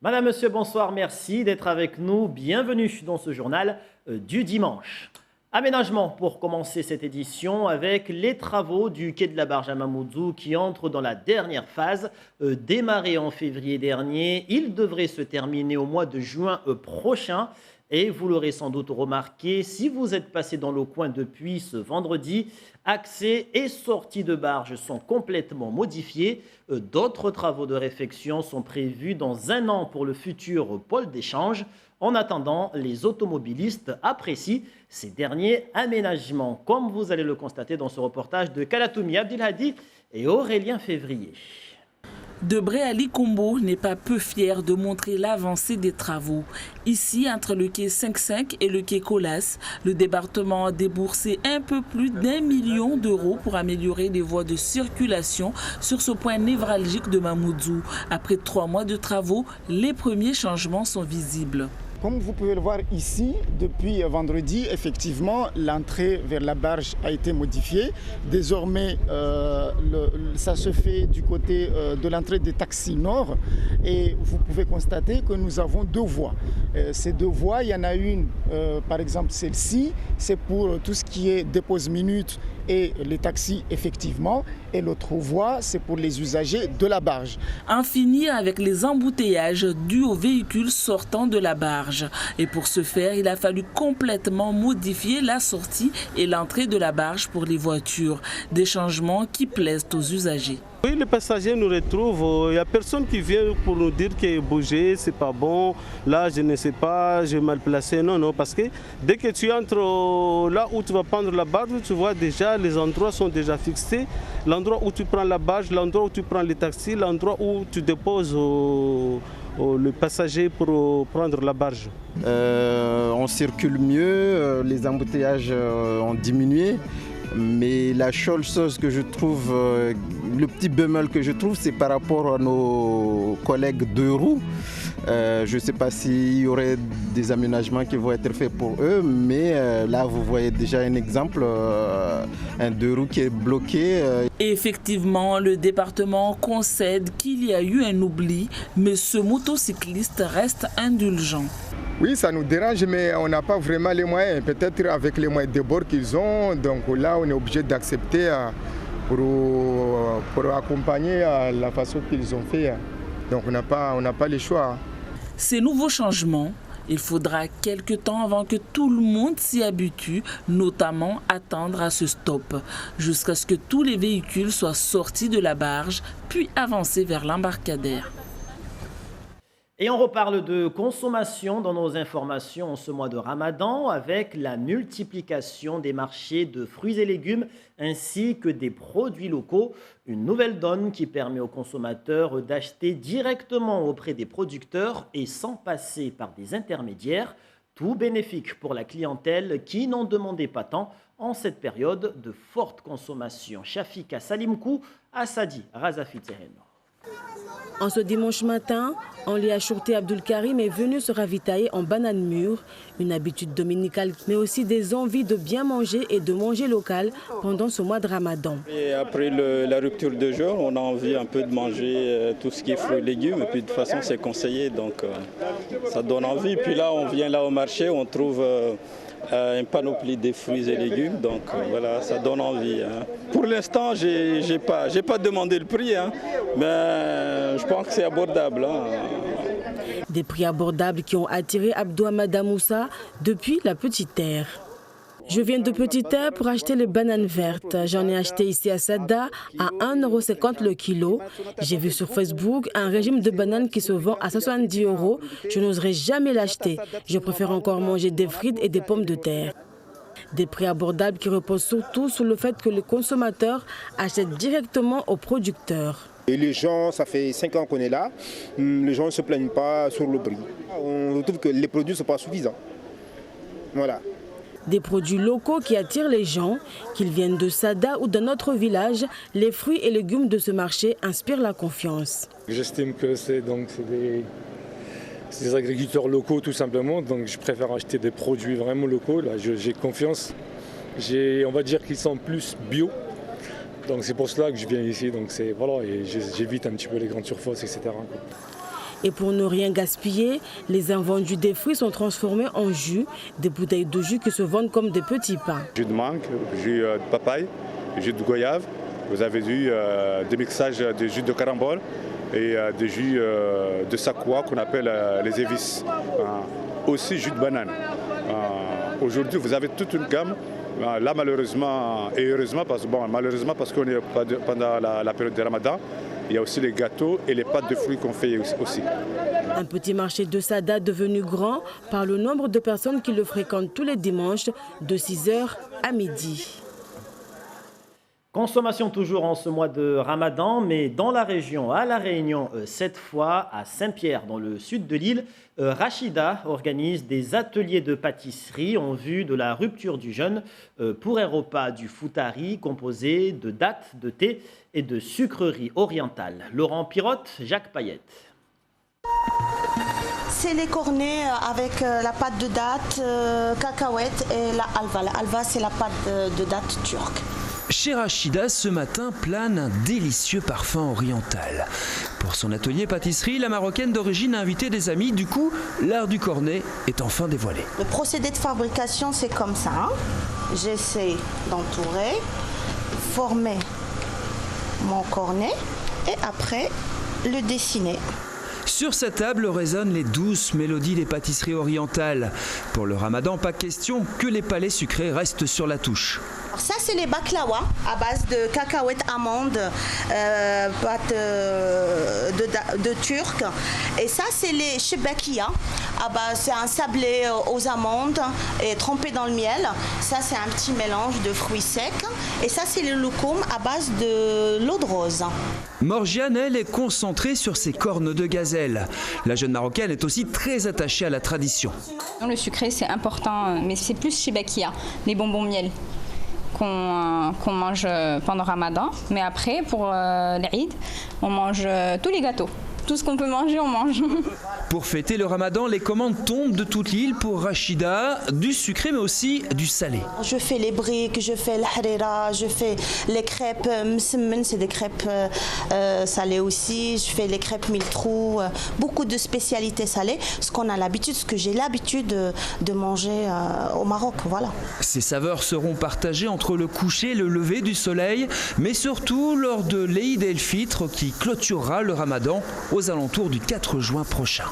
Madame, Monsieur, bonsoir, merci d'être avec nous. Bienvenue dans ce journal du dimanche. Aménagement pour commencer cette édition avec les travaux du quai de la Barge à Mamoudzou qui entrent dans la dernière phase. Démarré en février dernier, il devrait se terminer au mois de juin prochain. Et vous l'aurez sans doute remarqué, si vous êtes passé dans le coin depuis ce vendredi, accès et sortie de barge sont complètement modifiés. D'autres travaux de réfection sont prévus dans un an pour le futur pôle d'échange. En attendant, les automobilistes apprécient ces derniers aménagements, comme vous allez le constater dans ce reportage de Kalatoumi Abdelhadi et Aurélien Février. Debré Ali Combo n'est pas peu fier de montrer l'avancée des travaux. Ici, entre le quai 5-5 et le quai Colas, le département a déboursé un peu plus d'1 million d'euros pour améliorer les voies de circulation sur ce point névralgique de Mamoudzou. Après 3 mois de travaux, les premiers changements sont visibles. Comme vous pouvez le voir ici, depuis vendredi, effectivement, l'entrée vers la barge a été modifiée. Désormais, ça se fait du côté de l'entrée des taxis nord. Et vous pouvez constater que nous avons 2 voies. Ces 2 voies, il y en a une, par exemple celle-ci, c'est pour tout ce qui est dépose minutes et les taxis, effectivement. Et l'autre voie, c'est pour les usagers de la barge. En finir avec les embouteillages dus aux véhicules sortant de la barge. Et pour ce faire, il a fallu complètement modifier la sortie et l'entrée de la barge pour les voitures. Des changements qui plaisent aux usagers. Oui, les passagers nous retrouvent. Il n'y a personne qui vient pour nous dire que bouger, c'est pas bon. Là, je ne sais pas, j'ai mal placé. Non, non, parce que dès que tu entres là où tu vas prendre la barge, tu vois déjà les endroits sont déjà fixés. L'endroit où tu prends la barge, l'endroit où tu prends les taxis, l'endroit où tu déposes le passager pour prendre la barge. On circule mieux, les embouteillages ont diminué. Mais la seule chose que je trouve, le petit bémol que je trouve, c'est par rapport à nos collègues 2 roues. Je ne sais pas s'il y aurait des aménagements qui vont être faits pour eux, mais là vous voyez déjà un exemple, un 2 roues qui est bloqué. Effectivement, le département concède qu'il y a eu un oubli, mais ce motocycliste reste indulgent. Oui, ça nous dérange, mais on n'a pas vraiment les moyens. Peut-être avec les moyens de bord qu'ils ont, donc là, on est obligé d'accepter pour accompagner la façon qu'ils ont fait. Donc on n'a pas le choix. Ces nouveaux changements, il faudra quelques temps avant que tout le monde s'y habitue, notamment attendre à ce stop, jusqu'à ce que tous les véhicules soient sortis de la barge, puis avancer vers l'embarcadère. Et on reparle de consommation dans nos informations en ce mois de Ramadan avec la multiplication des marchés de fruits et légumes ainsi que des produits locaux. Une nouvelle donne qui permet aux consommateurs d'acheter directement auprès des producteurs et sans passer par des intermédiaires. Tout bénéfique pour la clientèle qui n'en demandait pas tant en cette période de forte consommation. Shafika Salimkou, Assadi Razafi Terreno. En ce dimanche matin, Anli Achourté Abdul Karim est venu se ravitailler en banane mûre, une habitude dominicale, mais aussi des envies de bien manger et de manger local pendant ce mois de Ramadan. Et après la rupture de jeûne, on a envie un peu de manger tout ce qui est fruits et légumes, et puis de toute façon c'est conseillé, donc ça donne envie. Puis là, on vient là au marché, on trouve une panoplie de fruits et légumes, donc voilà, ça donne envie. Pour l'instant, j'ai pas demandé le prix, mais je pense que c'est abordable. Des prix abordables qui ont attiré Abdou Hamada Moussa depuis la Petite Terre. Je viens de Petite Terre pour acheter les bananes vertes. J'en ai acheté ici à Sada à 1,50 € le kilo. J'ai vu sur Facebook un régime de bananes qui se vend à 70 €. Je n'oserais jamais l'acheter. Je préfère encore manger des frites et des pommes de terre. Des prix abordables qui reposent surtout sur le fait que les consommateurs achètent directement aux producteurs. Et les gens, ça fait 5 ans qu'on est là, les gens ne se plaignent pas sur le prix. On trouve que les produits ne sont pas suffisants. Voilà. Des produits locaux qui attirent les gens, qu'ils viennent de Sada ou d'un autre village, les fruits et légumes de ce marché inspirent la confiance. J'estime que c'est des agriculteurs locaux tout simplement, donc je préfère acheter des produits vraiment locaux. Là, j'ai confiance. On va dire qu'ils sont plus bio. Donc c'est pour cela que je viens ici, donc voilà, et j'évite un petit peu les grandes surfaces, etc. Et pour ne rien gaspiller, les invendus des fruits sont transformés en jus, des bouteilles de jus qui se vendent comme des petits pains. Jus de mangue, jus de papaye, jus de goyave. Vous avez vu des mixages de jus de carambole et des jus de sakwa qu'on appelle les évices. Aussi jus de banane. Aujourd'hui, vous avez toute une gamme. Là, malheureusement et heureusement, malheureusement parce qu'on est pendant la période de Ramadan, il y a aussi les gâteaux et les pâtes de fruits qu'on fait aussi. Un petit marché de Sada devenu grand par le nombre de personnes qui le fréquentent tous les dimanches de 6h à midi. Consommation toujours en ce mois de Ramadan, mais dans la région, à La Réunion, cette fois à Saint-Pierre, dans le sud de l'île, Rachida organise des ateliers de pâtisserie en vue de la rupture du jeûne pour un repas du foutari composé de dattes, de thé et de sucreries orientales. Laurent Pirotte, Jacques Payette. C'est les cornets avec la pâte de dattes, cacahuètes et la halva. La halva, c'est la pâte de dattes turque. Chez Rachida, ce matin, plane un délicieux parfum oriental. Pour son atelier pâtisserie, la Marocaine d'origine a invité des amis. Du coup, l'art du cornet est enfin dévoilé. Le procédé de fabrication, c'est comme ça. J'essaie d'entourer, former mon cornet et après le dessiner. Sur sa table résonnent les douces mélodies des pâtisseries orientales. Pour le Ramadan, pas question que les palais sucrés restent sur la touche. Alors ça, c'est les baklawa à base de cacahuètes, amandes, pâte de turc. Et ça, c'est les shebakia. C'est un sablé aux amandes et trempé dans le miel. Ça, c'est un petit mélange de fruits secs. Et ça, c'est le loukoum à base de l'eau de rose. Morgiane, elle, est concentrée sur ses cornes de gazelle. La jeune Marocaine est aussi très attachée à la tradition. Le sucré, c'est important, mais c'est plus shebakia, les bonbons miel qu'on mange pendant Ramadan. Mais après, pour l'Aïd, on mange tous les gâteaux. Tout ce qu'on peut manger, on mange. Pour fêter le Ramadan, les commandes tombent de toute l'île pour Rachida, du sucré mais aussi du salé. Je fais les briques, je fais l'harira, je fais les crêpes msemmen, c'est des crêpes salées aussi. Je fais les crêpes mille trous, beaucoup de spécialités salées, ce que j'ai l'habitude de manger au Maroc, voilà. Ces saveurs seront partagées entre le coucher et le lever du soleil, mais surtout lors de l'Eid el-Fitr qui clôturera le Ramadan aux alentours du 4 juin prochain.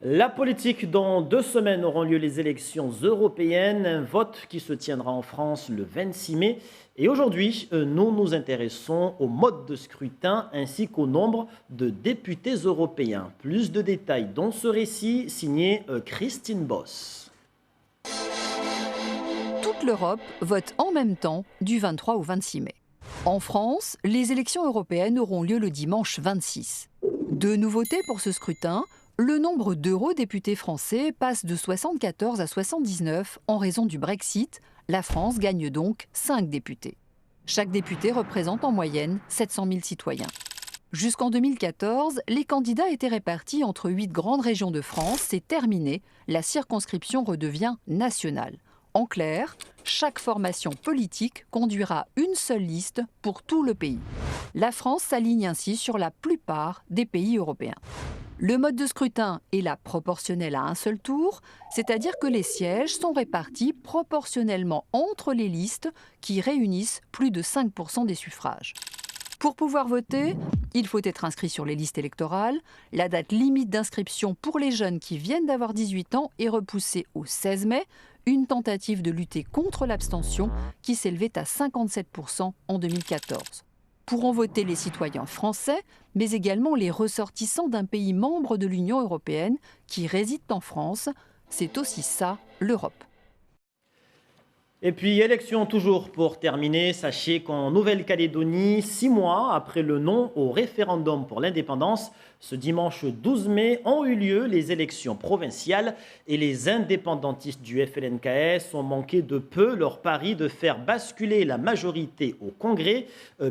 La politique, dans 2 semaines auront lieu les élections européennes, un vote qui se tiendra en France le 26 mai. Et aujourd'hui, nous nous intéressons au mode de scrutin ainsi qu'au nombre de députés européens. Plus de détails dans ce récit signé Christine Boss. Toute l'Europe vote en même temps du 23 au 26 mai. En France, les élections européennes auront lieu le dimanche 26. Deux nouveautés pour ce scrutin. Le nombre d'eurodéputés français passe de 74 à 79 en raison du Brexit. La France gagne donc 5 députés. Chaque député représente en moyenne 700 000 citoyens. Jusqu'en 2014, les candidats étaient répartis entre 8 grandes régions de France. C'est terminé, la circonscription redevient nationale. En clair, chaque formation politique conduira une seule liste pour tout le pays. La France s'aligne ainsi sur la plupart des pays européens. Le mode de scrutin est la proportionnelle à un seul tour, c'est-à-dire que les sièges sont répartis proportionnellement entre les listes qui réunissent plus de 5% des suffrages. Pour pouvoir voter, il faut être inscrit sur les listes électorales. La date limite d'inscription pour les jeunes qui viennent d'avoir 18 ans est repoussée au 16 mai, une tentative de lutter contre l'abstention qui s'élevait à 57% en 2014. Pourront voter les citoyens français, mais également les ressortissants d'un pays membre de l'Union européenne qui résident en France. C'est aussi ça, l'Europe. Et puis, élection toujours pour terminer. Sachez qu'en Nouvelle-Calédonie, 6 mois après le non au référendum pour l'indépendance, ce dimanche 12 mai ont eu lieu les élections provinciales et les indépendantistes du FLNKS ont manqué de peu leur pari de faire basculer la majorité au Congrès,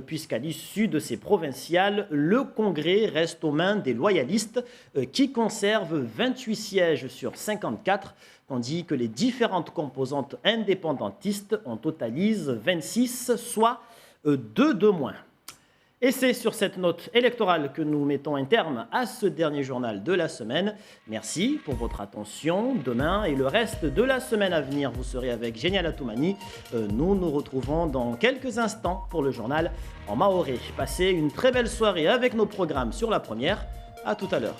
puisqu'à l'issue de ces provinciales, le Congrès reste aux mains des loyalistes qui conservent 28 sièges sur 54, tandis que les différentes composantes indépendantistes en totalisent 26, soit 2 de moins. Et c'est sur cette note électorale que nous mettons un terme à ce dernier journal de la semaine. Merci pour votre attention. Demain et le reste de la semaine à venir, vous serez avec Génial Atoumani. Nous nous retrouvons dans quelques instants pour le journal en maoré. Passez une très belle soirée avec nos programmes sur la première. À tout à l'heure.